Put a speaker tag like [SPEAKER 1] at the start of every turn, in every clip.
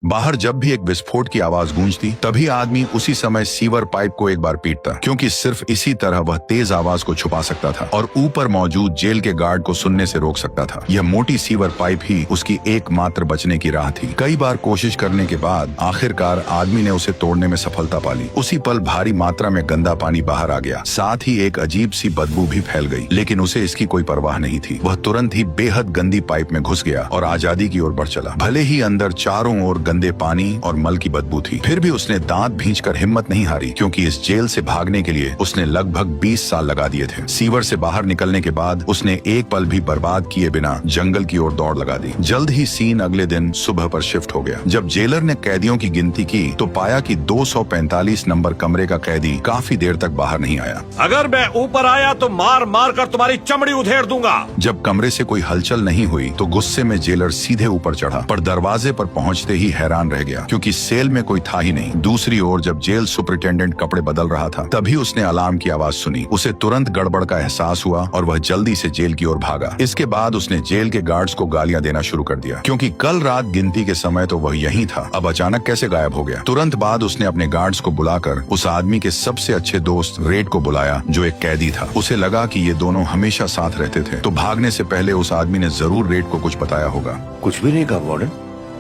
[SPEAKER 1] बाहर जब भी एक विस्फोट की आवाज गूंजती तभी आदमी उसी समय सीवर पाइप को एक बार पीटता, क्योंकि सिर्फ इसी तरह वह तेज आवाज को छुपा सकता था और ऊपर मौजूद जेल के गार्ड को सुनने से रोक सकता था। यह मोटी सीवर पाइप ही उसकी एकमात्र बचने की राह थी। कई बार कोशिश करने के बाद आखिरकार आदमी ने उसे तोड़ने में सफलता पा ली। उसी पल भारी मात्रा में गंदा पानी बाहर आ गया, साथ ही एक अजीब सी बदबू भी फैल गई, लेकिन उसे इसकी कोई परवाह नहीं थी। वह तुरंत ही बेहद गंदी पाइप में घुस गया और आजादी की ओर बढ़ चला। भले ही अंदर चारों ओर गंदे पानी और मल की बदबू थी, फिर भी उसने दांत भींचकर हिम्मत नहीं हारी, क्योंकि इस जेल से भागने के लिए उसने लगभग 20 साल लगा दिए थे। सीवर से बाहर निकलने के बाद उसने एक पल भी बर्बाद किए बिना जंगल की ओर दौड़ लगा दी। जल्द ही सीन अगले दिन सुबह पर शिफ्ट हो गया। जब जेलर ने कैदियों की गिनती की तो पाया कि 245 नंबर कमरे का कैदी काफी देर तक बाहर नहीं आया।
[SPEAKER 2] अगर मैं ऊपर आया तो मार मार कर तुम्हारी चमड़ी उधेड़ दूंगा।
[SPEAKER 1] जब कमरे से कोई हलचल नहीं हुई तो गुस्से में जेलर सीधे ऊपर चढ़ा, पर दरवाजे पर पहुंचते ही हैरान रह गया, क्योंकि सेल में कोई था ही नहीं। दूसरी ओर जब जेल सुपरिटेंडेंट कपड़े बदल रहा था तभी उसने अलार्म की आवाज सुनी। उसे तुरंत गड़बड़ का एहसास हुआ और वह जल्दी से जेल की ओर भागा। इसके बाद उसने जेल के गार्ड्स को गालियां देना शुरू कर दिया, क्योंकि कल रात गिनती के समय तो वह यहीं था, अब अचानक कैसे गायब हो गया। तुरंत बाद उसने अपने गार्ड्स को बुलाकर उस आदमी के सबसे अच्छे दोस्त रेड को बुलाया, जो एक कैदी था। उसे लगा कि ये दोनों हमेशा साथ रहते थे, तो भागने से पहले उस आदमी ने जरूर रेड को कुछ बताया होगा।
[SPEAKER 3] कुछ भी नहीं कहा वार्डन,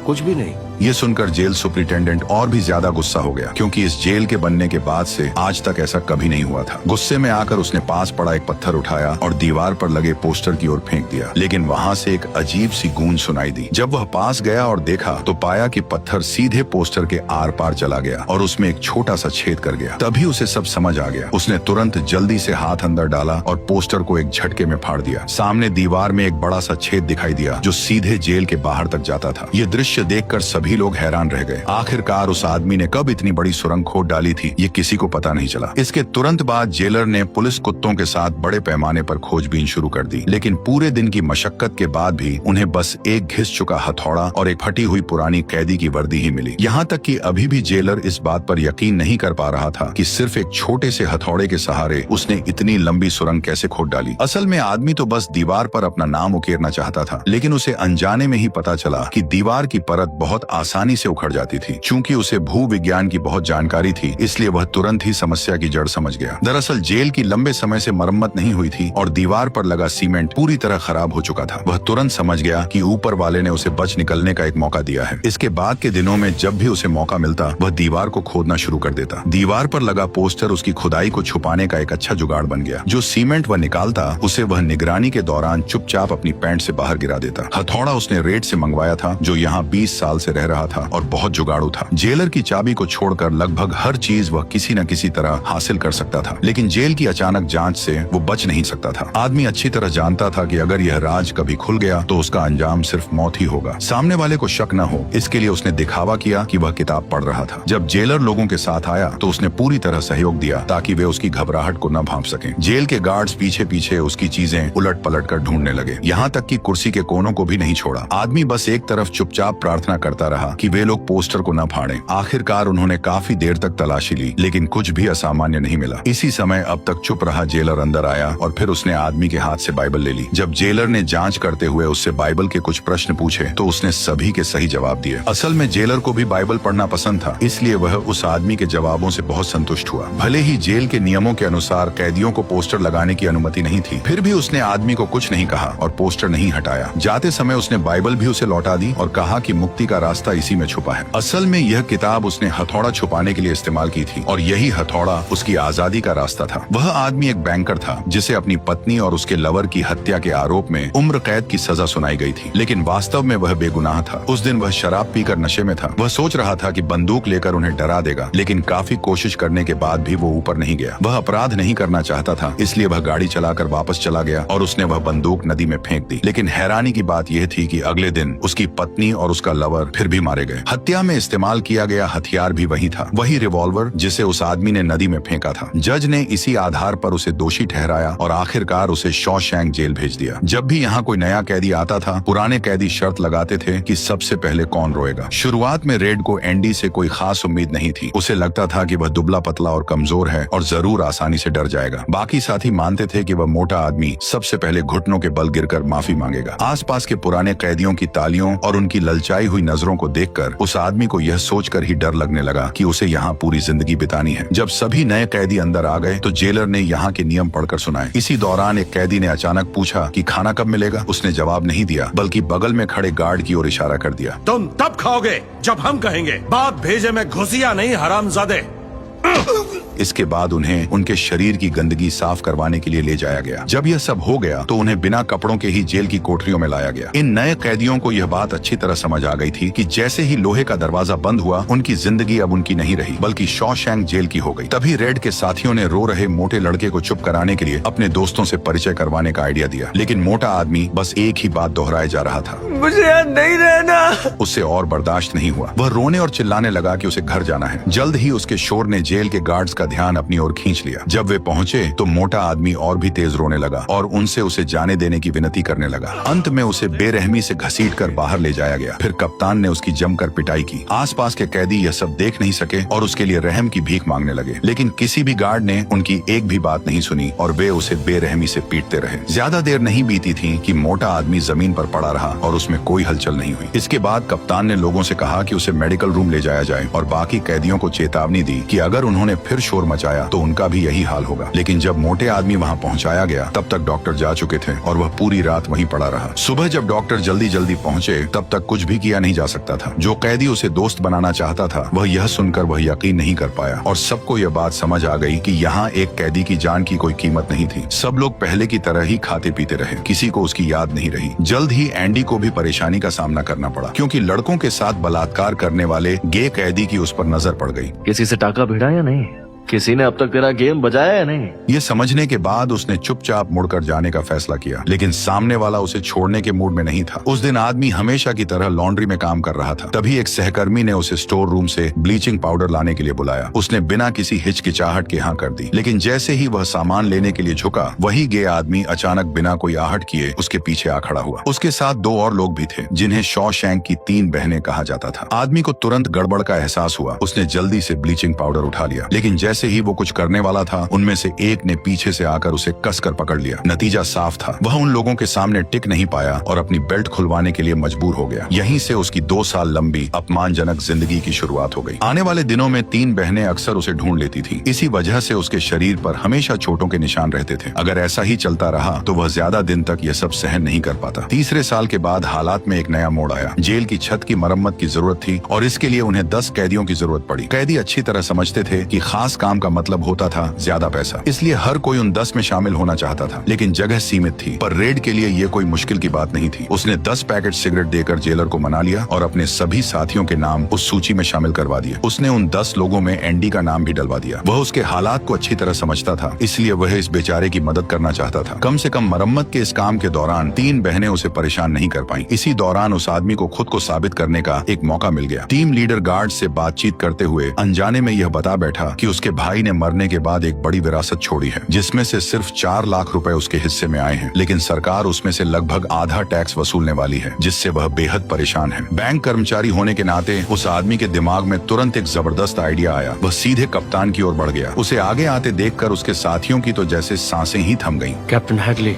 [SPEAKER 3] कुछ भी नहीं।
[SPEAKER 1] ये सुनकर जेल सुपरिटेंडेंट और भी ज्यादा गुस्सा हो गया, क्योंकि इस जेल के बनने के बाद से आज तक ऐसा कभी नहीं हुआ था। गुस्से में आकर उसने पास पड़ा एक पत्थर उठाया और दीवार पर लगे पोस्टर की ओर फेंक दिया, लेकिन वहाँ से एक अजीब सी गूंज सुनाई दी। जब वह पास गया और देखा तो पाया कि पत्थर सीधे पोस्टर के आर पार चला गया और उसमें एक छोटा सा छेद कर गया। तभी उसे सब समझ आ गया। उसने तुरंत जल्दी से हाथ अंदर डाला और पोस्टर को एक झटके में फाड़ दिया। सामने दीवार में एक बड़ा सा छेद दिखाई दिया जो सीधे जेल के बाहर तक जाता था। ये दृश्य देखकर सभी लोग हैरान रह गए। आखिरकार उस आदमी ने कब इतनी बड़ी सुरंग खोद डाली थी, ये किसी को पता नहीं चला। इसके तुरंत बाद जेलर ने पुलिस कुत्तों के साथ बड़े पैमाने पर खोजबीन शुरू कर दी, लेकिन पूरे दिन की मशक्कत के बाद भी उन्हें बस एक घिस चुका हथौड़ा और एक फटी हुई पुरानी कैदी की वर्दी ही मिली। यहाँ तक कि अभी भी जेलर इस बात पर यकीन नहीं कर पा रहा था कि सिर्फ एक छोटे से हथौड़े के सहारे उसने इतनी लंबी सुरंग कैसे खोद डाली। असल में आदमी तो बस दीवार पर अपना नाम उकेरना चाहता था, लेकिन उसे अनजाने में ही पता चला कि दीवार की परत बहुत आसानी से उखड़ जाती थी। चूंकि उसे भू विज्ञान की बहुत जानकारी थी, इसलिए वह तुरंत ही समस्या की जड़ समझ गया। दरअसल जेल की लंबे समय से मरम्मत नहीं हुई थी और दीवार पर लगा सीमेंट पूरी तरह खराब हो चुका था। वह तुरंत समझ गया कि ऊपर वाले ने उसे बच निकलने का एक मौका दिया है। इसके बाद के दिनों में जब भी उसे मौका मिलता वह दीवार को खोदना शुरू कर देता। दीवार पर लगा पोस्टर उसकी खुदाई को छुपाने का एक अच्छा जुगाड़ बन गया। जो सीमेंट वह निकालता उसे वह निगरानी के दौरान चुपचाप अपनी पैंट से बाहर गिरा देता। हथौड़ा उसने रेड से मंगवाया था, जो यहाँ 20 साल से रह रहा था और बहुत जुगाड़ू था। जेलर की चाबी को छोड़कर लगभग हर चीज वह किसी न किसी तरह हासिल कर सकता था, लेकिन जेल की अचानक जांच से वो बच नहीं सकता था। आदमी अच्छी तरह जानता था कि अगर यह राज कभी खुल गया तो उसका अंजाम सिर्फ मौत ही होगा। सामने वाले को शक न हो, इसके लिए उसने दिखावा किया कि वह किताब पढ़ रहा था। जब जेलर लोगों के साथ आया तो उसने पूरी तरह सहयोग दिया ताकि वे उसकी घबराहट को न भांप सकें। जेल के गार्ड्स पीछे पीछे उसकी चीजें उलट पलट कर ढूंढने लगे, यहाँ तक कि कुर्सी के कोनों को भी नहीं छोड़ा। आदमी बस एक तरफ चुपचाप प्रार्थना करता रहा कि वे लोग पोस्टर को न फाड़ें। आखिरकार उन्होंने काफी देर तक तलाशी ली, लेकिन कुछ भी असामान्य नहीं मिला। इसी समय अब तक चुप रहा जेलर अंदर आया और फिर उसने आदमी के हाथ से बाइबल ले ली। जब जेलर ने जांच करते हुए उससे बाइबल के कुछ प्रश्न पूछे तो उसने सभी के सही जवाब दिए। असल में जेलर को भी बाइबल पढ़ना पसंद था, इसलिए वह उस आदमी के जवाबों से बहुत संतुष्ट हुआ। भले ही जेल के नियमों के अनुसार कैदियों को पोस्टर लगाने की अनुमति नहीं थी, फिर भी उसने आदमी को कुछ नहीं कहा और पोस्टर नहीं हटाया। जाते समय उसने बाइबल भी उसे लौटा दी और कहा कि मुक्ति का रास्ता इसी में छुपा है। असल में यह किताब उसने हथौड़ा छुपाने के लिए इस्तेमाल की थी और यही हथौड़ा उसकी आजादी का रास्ता था। वह आदमी एक बैंकर था जिसे अपनी पत्नी और उसके लवर की हत्या के आरोप में उम्र कैद की सजा सुनाई गई थी, लेकिन वास्तव में वह बेगुनाह था। उस दिन वह शराब पीकर नशे में था। वह सोच रहा था कि बंदूक लेकर उन्हें डरा देगा, लेकिन काफी कोशिश करने के बाद भी वो ऊपर नहीं गया। वह अपराध नहीं करना चाहता था, इसलिए वह गाड़ी चलाकर वापस चला गया और उसने वह बंदूक नदी में फेंक दी। लेकिन हैरानी की बात यह थी कि अगले दिन उसकी पत्नी और उसका लवर फिर भी मारे गए। हत्या में इस्तेमाल किया गया हथियार भी वही था, वही रिवॉल्वर जिसे उस आदमी ने नदी में फेंका था। जज ने इसी आधार पर उसे दोषी ठहराया और आखिरकार उसे शॉशैंक जेल भेज दिया। जब भी यहाँ कोई नया कैदी आता था, पुराने कैदी शर्त लगाते थे कि सबसे पहले कौन रोएगा। शुरुआत में रेड को एंडी से कोई खास उम्मीद नहीं थी। उसे लगता था कि वह दुबला पतला और कमजोर है और जरूर आसानी से डर जाएगा। बाकी साथी मानते थे कि वह मोटा आदमी सबसे पहले घुटनों के बल गिरकर माफी मांगेगा। आसपास के पुराने कैदियों की तालियों और उनकी ललचाई हुई नजरों को देखकर उस आदमी को यह सोचकर ही डर लगने लगा कि उसे यहाँ पूरी जिंदगी बितानी है। जब सभी नए कैदी अंदर आ गए तो जेलर ने यहाँ के नियम पढ़कर सुनाए। इसी दौरान एक कैदी ने अचानक पूछा कि खाना कब मिलेगा। उसने जवाब नहीं दिया बल्कि बगल में खड़े गार्ड की ओर इशारा कर दिया।
[SPEAKER 2] तुम तब खाओगे जब हम कहेंगे। बात भेजे में घुसिया नहीं, हरामजादे।
[SPEAKER 1] इसके बाद उन्हें उनके शरीर की गंदगी साफ करवाने के लिए ले जाया गया। जब यह सब हो गया तो उन्हें बिना कपड़ों के ही जेल की कोठरियों में लाया गया। इन नए कैदियों को यह बात अच्छी तरह समझ आ गई थी कि जैसे ही लोहे का दरवाजा बंद हुआ, उनकी जिंदगी अब उनकी नहीं रही बल्कि शॉशैंक जेल की हो गई। तभी रेड के साथियों ने रो रहे मोटे लड़के को चुप कराने के लिए अपने दोस्तों से परिचय करवाने का आइडिया दिया, लेकिन मोटा आदमी बस एक ही बात दोहराए जा रहा था,
[SPEAKER 3] मुझे यहाँ नहीं रहना।
[SPEAKER 1] उससे और बर्दाश्त नहीं हुआ। वह रोने और चिल्लाने लगा कि उसे घर जाना है। जल्द ही उसके शोर ने जेल के गार्ड्स का ध्यान अपनी ओर खींच लिया। जब वे पहुंचे तो मोटा आदमी और भी तेज रोने लगा और उनसे उसे जाने देने की विनती करने लगा। अंत में उसे बेरहमी से घसीटकर बाहर ले जाया गया। फिर कप्तान ने उसकी जमकर पिटाई की। आसपास के कैदी यह सब देख नहीं सके और उसके लिए रहम की भीख मांगने लगे, लेकिन किसी भी गार्ड ने उनकी एक भी बात नहीं सुनी और वे उसे बेरहमी से पीटते रहे। ज्यादा देर नहीं बीती थी कि मोटा आदमी जमीन पर पड़ा रहा और उसमें कोई हलचल नहीं हुई। इसके बाद कप्तान ने लोगों से कहा कि उसे मेडिकल रूम ले जाया जाए और बाकी कैदियों को चेतावनी दी कि अगर उन्होंने फिर शोर मचाया तो उनका भी यही हाल होगा। लेकिन जब मोटे आदमी वहां पहुंचाया गया तब तक डॉक्टर जा चुके थे और वह पूरी रात वहीं पड़ा रहा। सुबह जब डॉक्टर जल्दी जल्दी पहुंचे तब तक कुछ भी किया नहीं जा सकता था। जो कैदी उसे दोस्त बनाना चाहता था वह यह सुनकर वह यकीन नहीं कर पाया और सबको यह बात समझ आ गई कि यहाँ एक कैदी की जान की कोई कीमत नहीं थी। सब लोग पहले की तरह ही खाते पीते रहे, किसी को उसकी याद नहीं रही। जल्द ही एंडी को भी परेशानी का सामना करना पड़ा क्योंकि लड़कों के साथ बलात्कार करने वाले गे कैदी की उस पर नजर पड़ गई।
[SPEAKER 4] किसी से टाका भिड़ा या नहीं? किसी ने अब तक तेरा गेम बजाया या नहीं?
[SPEAKER 1] ये समझने के बाद उसने चुपचाप मुड़कर जाने का फैसला किया, लेकिन सामने वाला उसे छोड़ने के मूड में नहीं था। उस दिन आदमी हमेशा की तरह लॉन्ड्री में काम कर रहा था। तभी एक सहकर्मी ने उसे स्टोर रूम से ब्लीचिंग पाउडर लाने के लिए बुलाया। उसने बिना किसी हिचकिचाहट के हाँ कर दी, लेकिन जैसे ही वह सामान लेने के लिए झुका, वही गे आदमी अचानक बिना कोई आहट किए उसके पीछे आ खड़ा हुआ। उसके साथ दो और लोग भी थे जिन्हें शॉशैंक की 3 बहनें कहा जाता था। आदमी को तुरंत गड़बड़ का एहसास हुआ। उसने जल्दी से ब्लीचिंग पाउडर उठा लिया, लेकिन जैसे ही वो कुछ करने वाला था, उनमें से एक ने पीछे से आकर उसे कसकर पकड़ लिया। नतीजा साफ था, वह उन लोगों के सामने टिक नहीं पाया और अपनी बेल्ट खुलवाने के लिए मजबूर हो गया। यहीं से उसकी 2 साल लंबी अपमानजनक जिंदगी की शुरुआत हो गई। आने वाले दिनों में 3 बहनें अक्सर उसे ढूंढ लेती थी। इसी वजह से उसके शरीर पर हमेशा चोटों के निशान रहते थे। अगर ऐसा ही चलता रहा तो वह ज्यादा दिन तक यह सब सहन नहीं कर पाता। तीसरे साल के बाद हालात में एक नया मोड़ आया। जेल की छत की मरम्मत की जरूरत थी और इसके लिए उन्हें 10 कैदियों की जरूरत पड़ी। कैदी अच्छी तरह समझते थे कि खास काम का मतलब होता था ज्यादा पैसा, इसलिए हर कोई उन 10 में शामिल होना चाहता था, लेकिन जगह सीमित थी। पर रेड के लिए ये कोई मुश्किल की बात नहीं थी। उसने 10 पैकेट सिगरेट देकर जेलर को मना लिया और अपने सभी साथियों के नाम उस सूची में शामिल करवा दिए। उसने उन 10 लोगों में एंडी का नाम भी डलवा दिया। वह उसके हालात को अच्छी तरह समझता था, इसलिए वह इस बेचारे की मदद करना चाहता था। कम से कम मरम्मत के इस काम के दौरान 3 बहनें उसे परेशान नहीं कर पाई। इसी दौरान उस आदमी को खुद को साबित करने का एक मौका मिल गया। टीम लीडर गार्ड से बातचीत करते हुए अनजाने में यह बता बैठा कि उसके भाई ने मरने के बाद एक बड़ी विरासत छोड़ी है, जिसमें से सिर्फ 4 लाख रुपए उसके हिस्से में आए हैं, लेकिन सरकार उसमें से लगभग आधा टैक्स वसूलने वाली है, जिससे वह बेहद परेशान है। बैंक कर्मचारी होने के नाते उस आदमी के दिमाग में तुरंत एक जबरदस्त आइडिया आया। वह सीधे कप्तान की ओर बढ़ गया। उसे आगे आते देखकर उसके साथियों की तो जैसे सांसें ही थम गईं।
[SPEAKER 4] कैप्टन हैगली,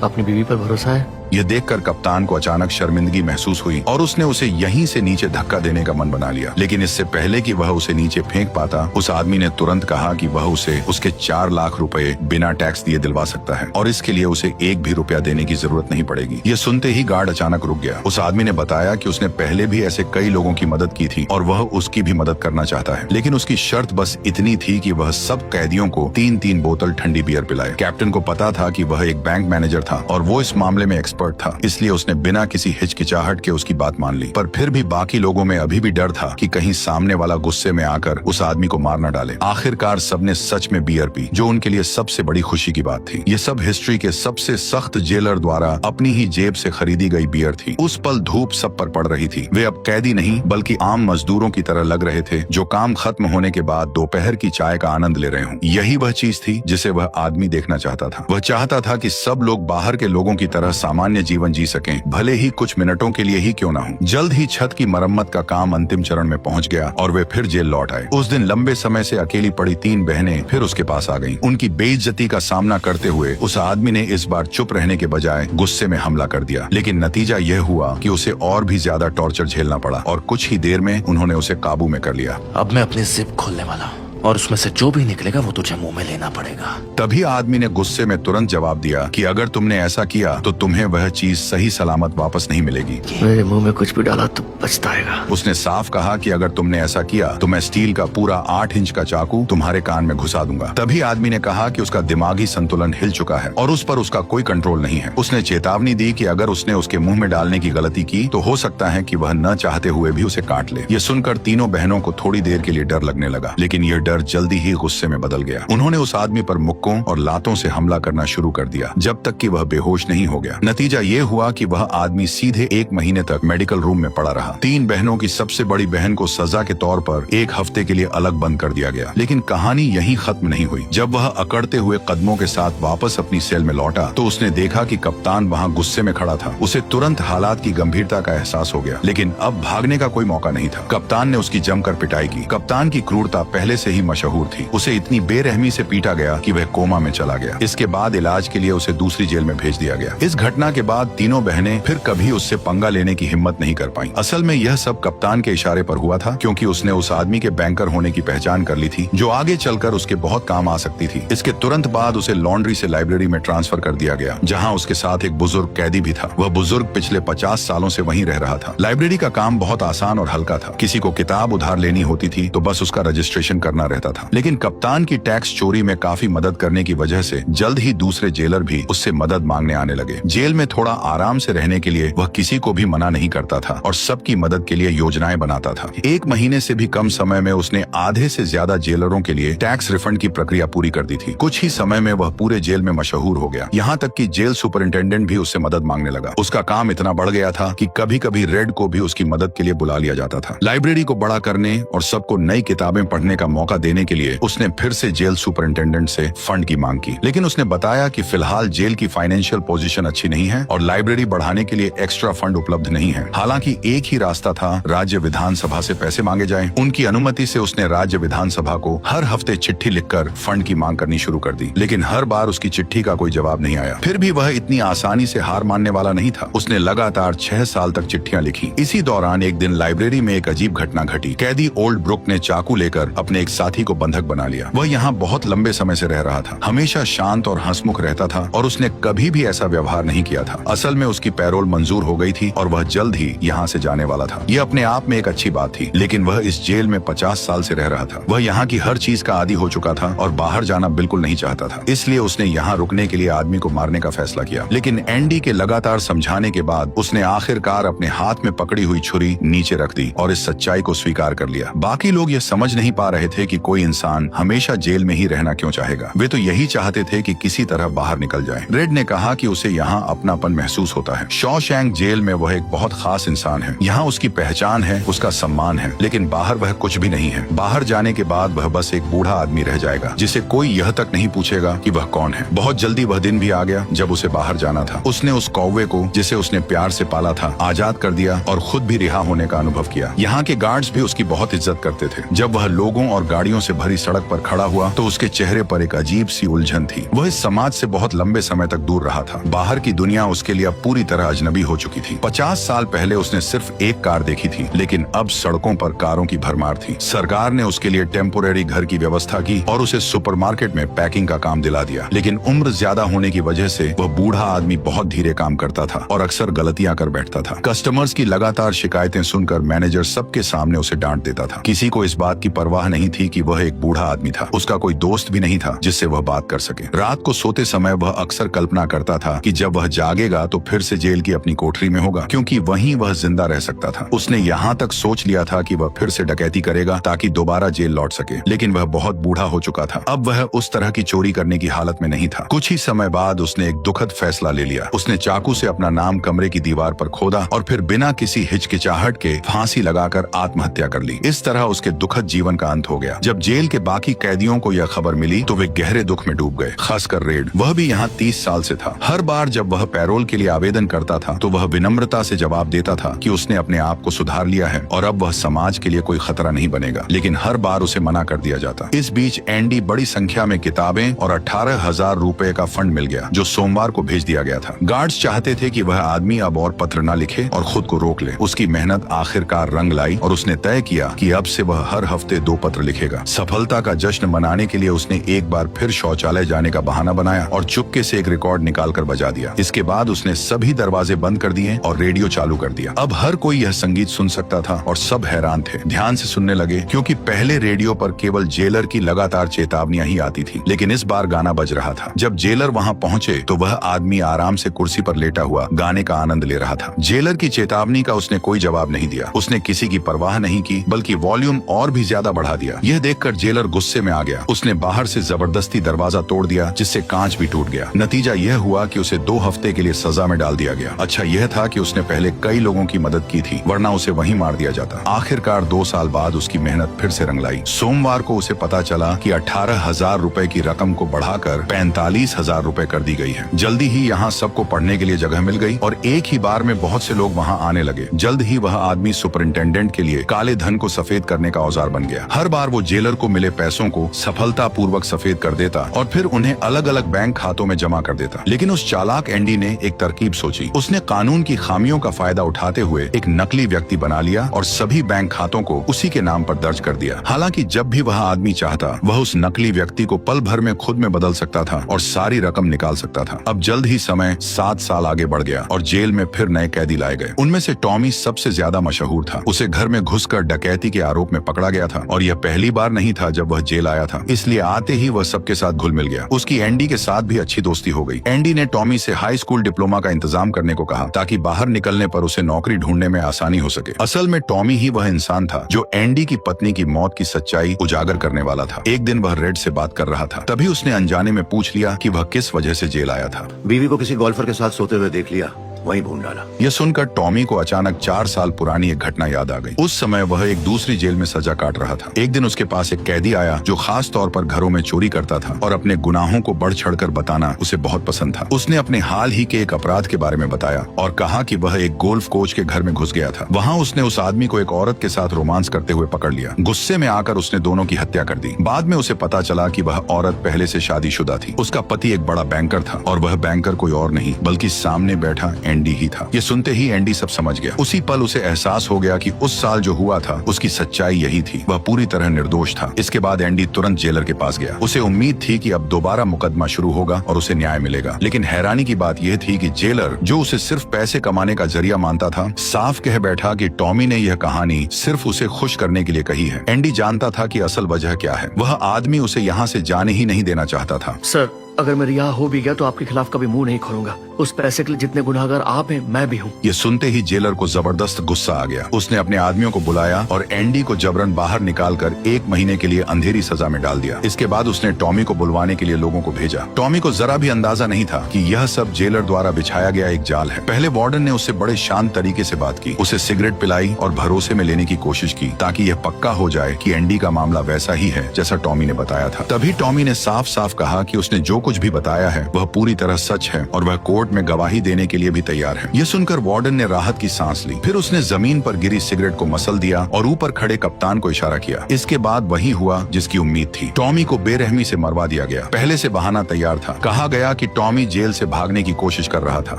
[SPEAKER 4] अपनी बीवी पर भरोसा है?
[SPEAKER 1] यह देखकर कप्तान को अचानक शर्मिंदगी महसूस हुई और उसने उसे यहीं से नीचे धक्का देने का मन बना लिया। लेकिन इससे पहले कि वह उसे नीचे फेंक पाता, उस आदमी ने तुरंत कहा कि वह उसे उसके 4 लाख रुपए बिना टैक्स दिए दिलवा सकता है और इसके लिए उसे 1 भी रुपया देने की जरूरत नहीं पड़ेगी। यह सुनते ही गार्ड अचानक रुक गया। उस आदमी ने बताया कि उसने पहले भी ऐसे कई लोगों की मदद की थी और वह उसकी भी मदद करना चाहता है, लेकिन उसकी शर्त बस इतनी थी कि वह सब कैदियों को 3-3 बोतल ठंडी बियर पिलाए। कैप्टन को पता था कि वह एक बैंक मैनेजर था और वो इस मामले में एक्सपर्ट था, इसलिए उसने बिना किसी हिचकिचाहट के उसकी बात मान ली। पर फिर भी बाकी लोगों में अभी भी डर था कि कहीं सामने वाला गुस्से में आकर उस आदमी को मार न डाले। आखिरकार सबने सच में बियर पी, जो उनके लिए सबसे बड़ी खुशी की बात थी। ये सब हिस्ट्री के सबसे सख्त जेलर द्वारा अपनी ही जेब से खरीदी गई बियर थी। उस पल धूप सब पर पड़ रही थी। वे अब कैदी नहीं बल्कि आम मजदूरों की तरह लग रहे थे, जो काम खत्म होने के बाद दोपहर की चाय का आनंद ले रहे हों। यही वह चीज थी जिसे वह आदमी देखना चाहता था। वह चाहता था कि सब लोग बाहर के लोगों की तरह सामान्य सामान्य जीवन जी सकें, भले ही कुछ मिनटों के लिए ही क्यों ना हो। जल्द ही छत की मरम्मत का काम अंतिम चरण में पहुंच गया और वे फिर जेल लौट आए। उस दिन लंबे समय से अकेली पड़ी 3 बहनें फिर उसके पास आ गईं। उनकी बेइज्जती का सामना करते हुए उस आदमी ने इस बार चुप रहने के बजाय गुस्से में हमला कर दिया, लेकिन नतीजा यह हुआ कि उसे और भी ज्यादा टॉर्चर झेलना पड़ा और कुछ ही देर में उन्होंने उसे काबू में कर लिया।
[SPEAKER 4] अब मैं अपनी जिप खोलने वाला हूँ और उसमें से जो भी निकलेगा वो तुझे मुंह में लेना पड़ेगा।
[SPEAKER 1] तभी आदमी ने गुस्से में तुरंत जवाब दिया कि अगर तुमने ऐसा किया तो तुम्हें वह चीज सही सलामत वापस नहीं मिलेगी।
[SPEAKER 4] मेरे मुंह में कुछ भी डाला तो पछताएगा।
[SPEAKER 1] उसने साफ कहा कि अगर तुमने ऐसा किया तो मैं स्टील का पूरा 8 इंच का चाकू तुम्हारे कान में घुसा दूंगा। तभी आदमी ने कहा कि उसका दिमागी संतुलन हिल चुका है और उस पर उसका कोई कंट्रोल नहीं है। उसने चेतावनी दी कि अगर उसने उसके मुंह में डालने की गलती की तो हो सकता है कि वह न चाहते हुए भी उसे काट ले। यह सुनकर तीनों बहनों को थोड़ी देर के लिए डर लगने लगा, लेकिन यह डर जल्दी ही गुस्से में बदल गया। उन्होंने उस आदमी पर मुक्कों और लातों से हमला करना शुरू कर दिया जब तक कि वह बेहोश नहीं हो गया। नतीजा ये हुआ कि वह आदमी सीधे 1 महीने तक मेडिकल रूम में पड़ा रहा। 3 बहनों की सबसे बड़ी बहन को सजा के तौर पर 1 हफ्ते के लिए अलग बंद कर दिया गया। लेकिन कहानी यहीं खत्म नहीं हुई। जब वह अकड़ते हुए कदमों के साथ वापस अपनी सेल में लौटा तो उसने देखा कि कप्तान वहां गुस्से में खड़ा था। उसे तुरंत हालात की गंभीरता का एहसास हो गया, लेकिन अब भागने का कोई मौका नहीं था। कप्तान ने उसकी जमकर पिटाई की। कप्तान की क्रूरता पहले से ही मशहूर थी। उसे इतनी बेरहमी से पीटा गया कि वह कोमा में चला गया। इसके बाद इलाज के लिए उसे दूसरी जेल में भेज दिया गया। इस घटना के बाद तीनों बहनें फिर कभी उससे पंगा लेने की हिम्मत नहीं कर पाईं। असल में यह सब कप्तान के इशारे पर हुआ था, क्योंकि उसने उस आदमी के बैंकर होने की पहचान कर ली थी जो आगे चलकर उसके बहुत काम आ सकती थी। इसके तुरंत बाद उसे लॉन्ड्री से लाइब्रेरी में ट्रांसफर कर दिया गया, जहाँ उसके साथ एक बुजुर्ग कैदी भी था। वह बुजुर्ग पिछले 50 सालों से वहीं रह रहा था। लाइब्रेरी का काम बहुत आसान और हल्का था। किसी को किताब उधार लेनी होती थी तो बस उसका रजिस्ट्रेशन करना रहता था। लेकिन कप्तान की टैक्स चोरी में काफी मदद करने की वजह से जल्द ही दूसरे जेलर भी उससे मदद मांगने आने लगे। जेल में थोड़ा आराम से रहने के लिए वह किसी को भी मना नहीं करता था और सबकी मदद के लिए योजनाएं बनाता था। 1 महीने से भी कम समय में उसने आधे से ज्यादा जेलरों के लिए टैक्स रिफंड की प्रक्रिया पूरी कर दी थी। कुछ ही समय में वह पूरे जेल में मशहूर हो गया, यहाँ तक कि जेल सुपरिंटेंडेंट भी उससे मदद मांगने लगा। उसका काम इतना बढ़ गया था कि कभी कभी रेड को भी उसकी मदद के लिए बुला लिया जाता था। लाइब्रेरी को बड़ा करने और सबको नई किताबें पढ़ने का मौका देने के लिए उसने फिर से जेल सुपरिंटेंडेंट से फंड की मांग की, लेकिन उसने बताया कि फिलहाल जेल की फाइनेंशियल पोजीशन अच्छी नहीं है और लाइब्रेरी बढ़ाने के लिए एक्स्ट्रा फंड उपलब्ध नहीं है। हालांकि एक ही रास्ता था, राज्य विधानसभा से पैसे मांगे जाएं। उनकी अनुमति से उसने राज्य विधानसभा को हर हफ्ते चिट्ठी लिखकर फंड की मांग करनी शुरू कर दी, लेकिन हर बार उसकी चिट्ठी का कोई जवाब नहीं आया। फिर भी वह इतनी आसानी से हार मानने वाला नहीं था। उसने लगातार 6 साल तक चिट्ठियां लिखी। इसी दौरान एक दिन लाइब्रेरी में एक अजीब घटना घटी। कैदी ओल्ड ब्रुक ने चाकू लेकर अपने एक साथी को बंधक बना लिया। वह यहाँ बहुत लंबे समय से रह रहा था, हमेशा शांत और हंसमुख रहता था और उसने कभी भी ऐसा व्यवहार नहीं किया था। असल में उसकी पैरोल मंजूर हो गई थी और वह जल्द ही यहाँ से जाने वाला था। यह अपने आप में एक अच्छी बात थी, लेकिन वह इस जेल में 50 साल से रह रहा था। वह यहाँ की हर चीज का आदी हो चुका था और बाहर जाना बिल्कुल नहीं चाहता था। इसलिए उसने यहाँ रुकने के लिए आदमी को मारने का फैसला किया, लेकिन एंडी के लगातार समझाने के बाद उसने आखिरकार अपने हाथ में पकड़ी हुई छुरी नीचे रख दी और इस सच्चाई को स्वीकार कर लिया। बाकी लोग ये समझ नहीं पा रहे थे कि कोई इंसान हमेशा जेल में ही रहना क्यों चाहेगा। वे तो यही चाहते थे कि किसी तरह बाहर निकल जाए। रेड ने कहा कि उसे यहाँ अपनापन महसूस होता है। शॉशैंक जेल में वह एक बहुत खास इंसान है। यहाँ उसकी पहचान है, उसका सम्मान है, लेकिन बाहर वह कुछ भी नहीं है। बाहर जाने के बाद वह बस एक बूढ़ा आदमी रह जाएगा जिसे कोई यह तक नहीं पूछेगा कि वह कौन है। बहुत जल्दी वह दिन भी आ गया जब उसे बाहर जाना था। उसने उस कौवे को, जिसे उसने प्यार से पाला था, आजाद कर दिया और खुद भी रिहा होने का अनुभव किया। यहाँ के गार्ड्स भी उसकी बहुत इज्जत करते थे। जब वह लोगों और गाड़ियों से भरी सड़क पर खड़ा हुआ तो उसके चेहरे पर एक अजीब सी उलझन थी। वह इस समाज से बहुत लंबे समय तक दूर रहा था। बाहर की दुनिया उसके लिए अब पूरी तरह अजनबी हो चुकी थी। 50 साल पहले उसने सिर्फ एक कार देखी थी, लेकिन अब सड़कों पर कारों की भरमार थी। सरकार ने उसके लिए टेम्पोरेरी घर की व्यवस्था की और उसे सुपरमार्केट में पैकिंग का काम दिला दिया, लेकिन उम्र ज्यादा होने की वजह से वह बूढ़ा आदमी बहुत धीरे काम करता था और अक्सर गलतियां कर बैठता था। कस्टमर्स की लगातार शिकायतें सुनकर मैनेजर सबके सामने उसे डांट देता था। किसी को इस बात की परवाह नहीं थी कि वह एक बूढ़ा आदमी था। उसका कोई दोस्त भी नहीं था जिससे वह बात कर सके। रात को सोते समय वह अक्सर कल्पना करता था कि जब वह जागेगा तो फिर से जेल की अपनी कोठरी में होगा, क्योंकि वहीं वह जिंदा रह सकता था। उसने यहाँ तक सोच लिया था कि वह फिर से डकैती करेगा ताकि दोबारा जेल लौट सके, लेकिन वह बहुत बूढ़ा हो चुका था। अब वह उस तरह की चोरी करने की हालत में नहीं था। कुछ ही समय बाद उसने एक दुखद फैसला ले लिया। उसने चाकू से अपना नाम कमरे की दीवार पर खोदा और फिर बिना किसी हिचकिचाहट के फांसी लगाकर आत्महत्या कर ली। इस तरह उसके दुखद जीवन का अंत हो गया। जब जेल के बाकी कैदियों को यह खबर मिली तो वे गहरे दुख में डूब गए, खासकर रेड। वह भी यहाँ 30 साल से था। हर बार जब वह पैरोल के लिए आवेदन करता था तो वह विनम्रता से जवाब देता था कि उसने अपने आप को सुधार लिया है और अब वह समाज के लिए कोई खतरा नहीं बनेगा, लेकिन हर बार उसे मना कर दिया जाता। इस बीच एंडी बड़ी संख्या में किताबें और 18,000 रुपए का फंड मिल गया जो सोमवार को भेज दिया गया था। गार्ड्स चाहते थे कि वह आदमी अब और पत्र न लिखे और खुद को रोक ले। उसकी मेहनत आखिरकार रंग लाई और उसने तय किया कि अब से वह हर हफ्ते 2 पत्र लिखेगा। सफलता का जश्न मनाने के लिए उसने एक बार फिर शौचालय जाने का बहाना बनाया और चुपके से एक रिकॉर्ड निकाल कर बजा दिया। इसके बाद उसने सभी दरवाजे बंद कर दिए और रेडियो चालू कर दिया। अब हर कोई यह संगीत सुन सकता था और सब हैरान थे, ध्यान से सुनने लगे, क्योंकि पहले रेडियो पर केवल जेलर की लगातार चेतावनियां ही आती थी, लेकिन इस बार गाना बज रहा था। जब जेलर वहां पहुंचे तो वह आदमी आराम से कुर्सी पर लेटा हुआ गाने का आनंद ले रहा था। जेलर की चेतावनी का उसने कोई जवाब नहीं दिया। उसने किसी की परवाह नहीं की, बल्कि वॉल्यूम और भी ज्यादा बढ़ा दिया। यह देखकर जेलर गुस्से में आ गया। उसने बाहर से जबरदस्ती दरवाजा तोड़ दिया, जिससे कांच भी टूट गया। नतीजा यह हुआ कि उसे 2 हफ्ते के लिए सजा में डाल दिया गया। अच्छा यह था कि उसने पहले कई लोगों की मदद की थी, वरना उसे वहीं मार दिया जाता। आखिरकार 2 साल बाद उसकी मेहनत फिर से रंग लाई। सोमवार को उसे पता चला कि 18,000 रुपए की रकम को बढ़ाकर 45,000 रुपए कर दी गई है। जल्दी ही यहाँ सबको पढ़ने के लिए जगह मिल गई और एक ही बार में बहुत से लोग वहाँ आने लगे। जल्द ही वह आदमी सुपरिंटेंडेंट के लिए काले धन को सफेद करने का औजार बन गया। हर बार वो जेलर को मिले पैसों को सफलतापूर्वक सफेद कर देता और फिर उन्हें अलग अलग बैंक खातों में जमा कर देता। लेकिन उस चालाक एंडी ने एक तरकीब सोची। उसने कानून की खामियों का फायदा उठाते हुए एक नकली व्यक्ति बना लिया और सभी बैंक खातों को उसी के नाम पर दर्ज कर दिया। हालांकि जब भी वह आदमी चाहता वह उस नकली व्यक्ति को पल भर में खुद में बदल सकता था और सारी रकम निकाल सकता था। अब जल्द ही समय 7 साल आगे बढ़ गया और जेल में फिर नए कैदी लाए गए। उनमें से टॉमी सबसे ज्यादा मशहूर था। उसे घर में घुसकर डकैती के आरोप में पकड़ा गया था और यह पहली बार नहीं था जब वह जेल आया था, इसलिए आते ही वह सबके साथ घुल मिल गया। उसकी एंडी के साथ भी अच्छी दोस्ती हो गई। एंडी ने टॉमी से हाई स्कूल डिप्लोमा का इंतजाम करने को कहा ताकि बाहर निकलने पर उसे नौकरी ढूंढने में आसानी हो सके। असल में टॉमी ही वह इंसान था जो एंडी की पत्नी की मौत की सच्चाई उजागर करने वाला था। एक दिन वह रेड से बात कर रहा था, तभी उसने अनजाने में पूछ लिया कि वह किस वजह से जेल आया था।
[SPEAKER 3] बीवी को किसी गोल्फर के साथ सोते हुए देख लिया, वहीं भून डाला।
[SPEAKER 1] यह सुनकर टॉमी को अचानक 4 साल पुरानी एक घटना याद आ गई। उस समय वह एक दूसरी जेल में सजा काट रहा था। एक दिन उसके पास एक कैदी आया जो खास तौर पर घरों में चोरी करता था और अपने गुनाहों को बढ़ चढ़कर बताना उसे बहुत पसंद था। उसने अपने हाल ही के एक अपराध के बारे में बताया और कहा कि वह एक गोल्फ कोच के घर में घुस गया था। वहाँ उसने उस आदमी को एक औरत के साथ रोमांस करते हुए पकड़ लिया। गुस्से में आकर उसने दोनों की हत्या कर दी। बाद में उसे पता चला कि वह औरत पहले से शादीशुदा थी। उसका पति एक बड़ा बैंकर था और वह बैंकर कोई और नहीं बल्कि सामने बैठा एंडी ही था। सुनते ही एंडी सब समझ गया। उसी पल उसे एहसास हो गया कि उस साल जो हुआ था उसकी सच्चाई यही थी। वह पूरी तरह निर्दोष था। इसके बाद एंडी तुरंत जेलर के पास गया। उसे उम्मीद थी कि अब दोबारा मुकदमा शुरू होगा और उसे न्याय मिलेगा। लेकिन हैरानी की बात यह थी कि जेलर, जो उसे सिर्फ पैसे कमाने का जरिया मानता था, साफ कह बैठा कि टॉमी ने यह कहानी सिर्फ उसे खुश करने के लिए कही है। एंडी जानता था कि असल वजह क्या है। वह आदमी उसे यहाँ से जाने ही नहीं देना चाहता था।
[SPEAKER 5] सर, अगर मैं रिहा हो भी गया तो आपके खिलाफ कभी मुंह नहीं खोलूंगा। उस पैसे के लिए जितने गुनाहगार आप हैं, मैं भी हूँ।
[SPEAKER 1] ये सुनते ही जेलर को जबरदस्त गुस्सा आ गया। उसने अपने आदमियों को बुलाया और एंडी को जबरन बाहर निकालकर 1 महीने के लिए अंधेरी सजा में डाल दिया। इसके बाद उसने टॉमी को बुलवाने के लिए लोगों को भेजा। टॉमी को जरा भी अंदाजा नहीं था कि यह सब जेलर द्वारा बिछाया गया एक जाल है। पहले वार्डन ने उससे बड़े शांत तरीके से बात की, उसे सिगरेट पिलाई और भरोसे में लेने की कोशिश की ताकि यह पक्का हो जाए कि एंडी का मामला वैसा ही है जैसा टॉमी ने बताया था। तभी टॉमी ने साफ साफ कहा कि उसने जो कुछ भी बताया है वह पूरी तरह सच है और वह कोर्ट में गवाही देने के लिए भी तैयार है। यह सुनकर वार्डन ने राहत की सांस ली। फिर उसने जमीन पर गिरी सिगरेट को मसल दिया और ऊपर खड़े कप्तान को इशारा किया। इसके बाद वही हुआ जिसकी उम्मीद थी। टॉमी को बेरहमी से मरवा दिया गया। पहले से बहाना तैयार था। कहा गया कि टॉमी जेल से भागने की कोशिश कर रहा था।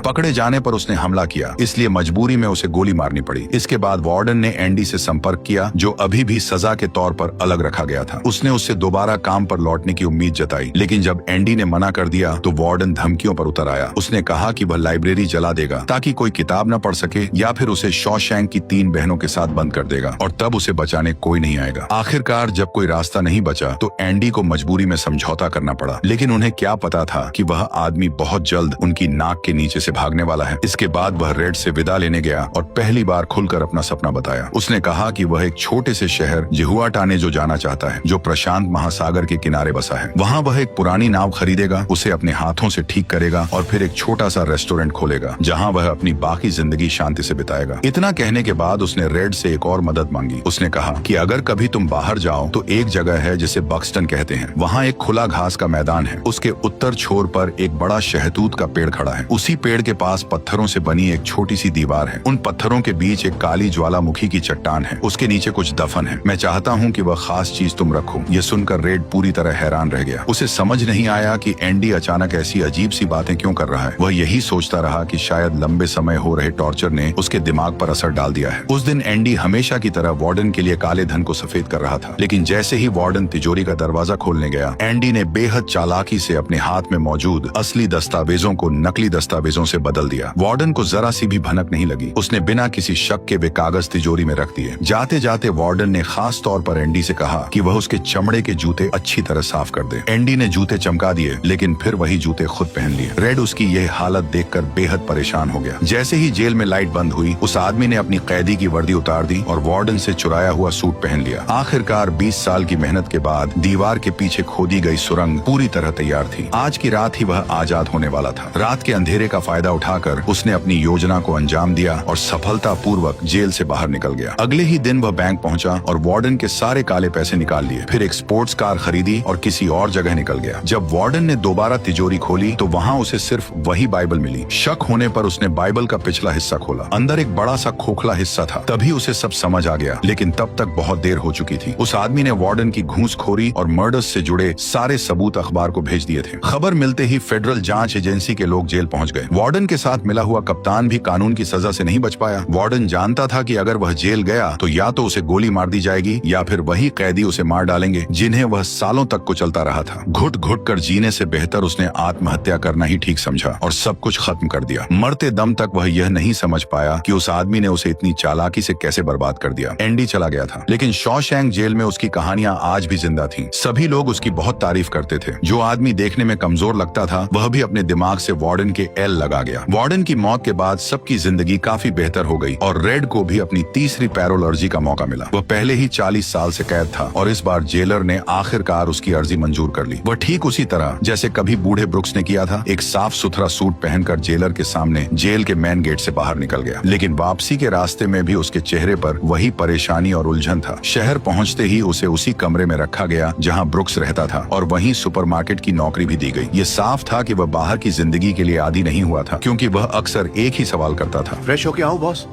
[SPEAKER 1] पकड़े जाने पर उसने हमला किया, इसलिए मजबूरी में उसे गोली मारनी पड़ी। इसके बाद वार्डन ने एंडी से संपर्क किया, जो अभी भी सजा के तौर पर अलग रखा गया था। उसने उससे दोबारा काम पर लौटने की उम्मीद जताई, लेकिन जब एंडी ने मना कर दिया तो वार्डन धमकियों पर उतर आया। उसने कहा कि वह लाइब्रेरी जला देगा ताकि कोई किताब न पढ़ सके, या फिर उसे शॉशैंक की 3 बहनों के साथ बंद कर देगा और तब उसे बचाने कोई नहीं आएगा। आखिरकार जब कोई रास्ता नहीं बचा तो एंडी को मजबूरी में समझौता करना पड़ा, लेकिन उन्हें क्या पता था कि वह आदमी बहुत जल्द उनकी नाक के नीचे से भागने वाला है। इसके बाद वह रेड से विदा लेने गया और पहली बार खुलकर अपना सपना बताया। उसने कहा कि वह एक छोटे से शहर जिहुआटाने जो जाना चाहता है, जो प्रशांत महासागर के किनारे बसा है। वहाँ वह एक पुरानी नाव खरीदेगा खरीदेगा, उसे अपने हाथों से ठीक करेगा और फिर एक छोटा सा रेस्टोरेंट खोलेगा जहाँ वह अपनी बाकी जिंदगी शांति से बिताएगा। इतना कहने के बाद उसने रेड से एक और मदद मांगी। उसने कहा कि अगर कभी तुम बाहर जाओ तो एक जगह है जिसे बक्सटन कहते हैं, वहाँ एक खुला घास का मैदान है। उसके उत्तर छोर पर एक बड़ा शहतूत का पेड़ खड़ा है। उसी पेड़ के पास पत्थरों से बनी एक छोटी सी दीवार है। उन पत्थरों के बीच एक काली ज्वालामुखी की चट्टान है। उसके नीचे कुछ दफन है। मैं चाहता हूँ कि वह खास चीज तुम रखो। ये सुनकर रेड पूरी तरह हैरान रह गया। उसे समझ नहीं आया कि एंडी अचानक ऐसी अजीब सी बातें क्यों कर रहा है। वह यही सोचता रहा कि शायद लंबे समय हो रहे टॉर्चर ने उसके दिमाग पर असर डाल दिया है। उस दिन एंडी हमेशा की तरह वार्डन के लिए काले धन को सफेद कर रहा था, लेकिन जैसे ही वार्डन तिजोरी का दरवाजा खोलने गया, एंडी ने बेहद चालाकी से अपने हाथ में मौजूद असली दस्तावेजों को नकली दस्तावेजों से बदल दिया। वार्डन को जरा सी भी भनक नहीं लगी। उसने बिना किसी शक के वे कागज तिजोरी में रख दिए। जाते जाते वार्डन ने खास तौर पर एंडी से कहा कि वह उसके चमड़े के जूते अच्छी तरह साफ कर दे। एंडी ने जूते चमका दिए, लेकिन फिर वही जूते खुद पहन लिए। रेड उसकी यह हालत देखकर बेहद परेशान हो गया। जैसे ही जेल में लाइट बंद हुई, उस आदमी ने अपनी कैदी की वर्दी उतार दी और वार्डन से चुराया हुआ सूट पहन लिया। आखिरकार 20 साल की मेहनत के बाद दीवार के पीछे खोदी गई सुरंग पूरी तरह तैयार थी। आज की रात ही वह आजाद होने वाला था। रात के अंधेरे का फायदा उठाकर उसने अपनी योजना को अंजाम दिया और सफलतापूर्वक जेल से बाहर निकल गया। अगले ही दिन वह बैंक पहुंचा और वार्डन के सारे काले पैसे निकाल लिए। फिर एक स्पोर्ट्स कार खरीदी और किसी और जगह निकल गया। जब वार्डन ने दोबारा तिजोरी खोली तो वहाँ उसे सिर्फ वही बाइबल मिली। शक होने पर उसने बाइबल का पिछला हिस्सा खोला। अंदर एक बड़ा सा खोखला हिस्सा था। तभी उसे सब समझ आ गया, लेकिन तब तक बहुत देर हो चुकी थी। उस आदमी ने वार्डन की घूसखोरी और मर्डर्स से जुड़े सारे सबूत अखबार को भेज दिए थे। खबर मिलते ही फेडरल जांच एजेंसी के लोग जेल पहुंच गए। वार्डन के साथ मिला हुआ कप्तान भी कानून की सजा से नहीं बच पाया। वार्डन जानता था कि अगर वह जेल गया तो या तो उसे गोली मार दी जाएगी या फिर वही कैदी उसे मार डालेंगे जिन्हें वह सालों तक कुचलता रहा था। घुट घुट कर जीने से बेहतर उसने आत्महत्या करना ही ठीक समझा और सब कुछ खत्म कर दिया। मरते दम तक वह यह नहीं समझ पाया कि उस आदमी ने उसे इतनी चालाकी से कैसे बर्बाद कर दिया। एंडी चला गया था, लेकिन शॉशैंक जेल में उसकी कहानियां आज भी जिंदा थीं। सभी लोग उसकी बहुत तारीफ करते थे। जो आदमी देखने में कमजोर लगता था, वह भी अपने दिमाग से वार्डन के एल लगा गया। वार्डन की मौत के बाद सबकी जिंदगी काफी बेहतर हो गई और रेड को भी अपनी तीसरी पैरोल अर्जी का मौका मिला। वह पहले ही 40 साल से कैद था और इस बार जेलर ने आखिरकार उसकी अर्जी मंजूर कर ली। वह ठीक उसी तरह जैसे कभी बूढ़े ब्रुक्स ने किया था, एक साफ सुथरा सूट पहनकर जेलर के सामने जेल के मेन गेट से बाहर निकल गया। लेकिन वापसी के रास्ते में भी उसके चेहरे पर वही परेशानी और उलझन था। शहर पहुंचते ही उसे उसी कमरे में रखा गया जहां ब्रुक्स रहता था और वहीं सुपरमार्केट की नौकरी भी दी गई। ये साफ था कि वह बाहर की जिंदगी के लिए आदी नहीं हुआ था, क्योंकि वह अक्सर एक ही सवाल करता था।
[SPEAKER 3] फ्रेश होके आऊं बॉस?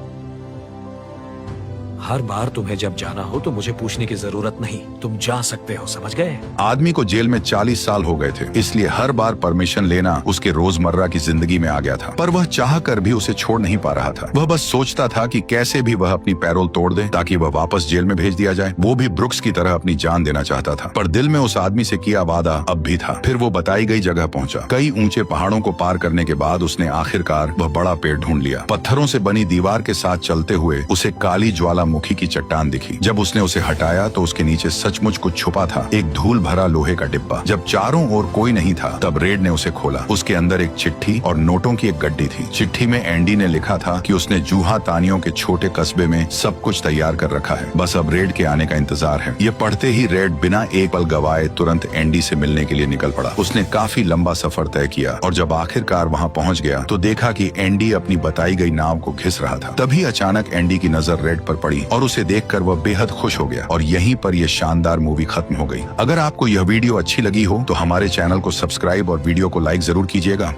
[SPEAKER 6] हर बार तुम्हें जब जाना हो तो मुझे पूछने की जरूरत नहीं, तुम जा सकते हो, समझ गए?
[SPEAKER 1] आदमी को जेल में 40 साल हो गए थे, इसलिए हर बार परमिशन लेना उसके रोजमर्रा की जिंदगी में आ गया था। पर वह चाह कर भी उसे छोड़ नहीं पा रहा था। वह बस सोचता था कि कैसे भी वह अपनी पैरोल तोड़ दे ताकि वह वापस जेल में भेज दिया जाए। वो भी ब्रुक्स की तरह अपनी जान देना चाहता था, पर दिल में उस आदमी से किया वादा अब भी था। फिर वो बताई गई जगह पहुंचा। कई ऊंचे पहाड़ों को पार करने के बाद उसने आखिरकार वह बड़ा पेड़ ढूंढ लिया। पत्थरों से बनी दीवार के साथ चलते हुए उसे काली ज्वालामुखी की चट्टान दिखी। जब उसने उसे हटाया तो उसके नीचे सचमुच कुछ छुपा था, एक धूल भरा लोहे का डिब्बा। जब चारों ओर कोई नहीं था तब रेड ने उसे खोला। उसके अंदर एक चिट्ठी और नोटों की एक गड्डी थी। चिट्ठी में एंडी ने लिखा था कि उसने जूहा तानियों के छोटे कस्बे में सब कुछ तैयार कर रखा है, बस अब रेड के आने का इंतजार है। ये पढ़ते ही रेड बिना एक पल गवाए तुरंत एंडी से मिलने के लिए निकल पड़ा। उसने काफी लंबा सफर तय किया और जब आखिरकार वहाँ पहुँच गया तो देखा कि एंडी अपनी बताई गई नाव को घिस रहा था। तभी अचानक एंडी की नजर रेड पर पड़ी और उसे देखकर वह बेहद खुश हो गया और यहीं पर यह शानदार मूवी खत्म हो गई। अगर आपको यह वीडियो अच्छी लगी हो तो हमारे चैनल को सब्सक्राइब और वीडियो को लाइक जरूर कीजिएगा।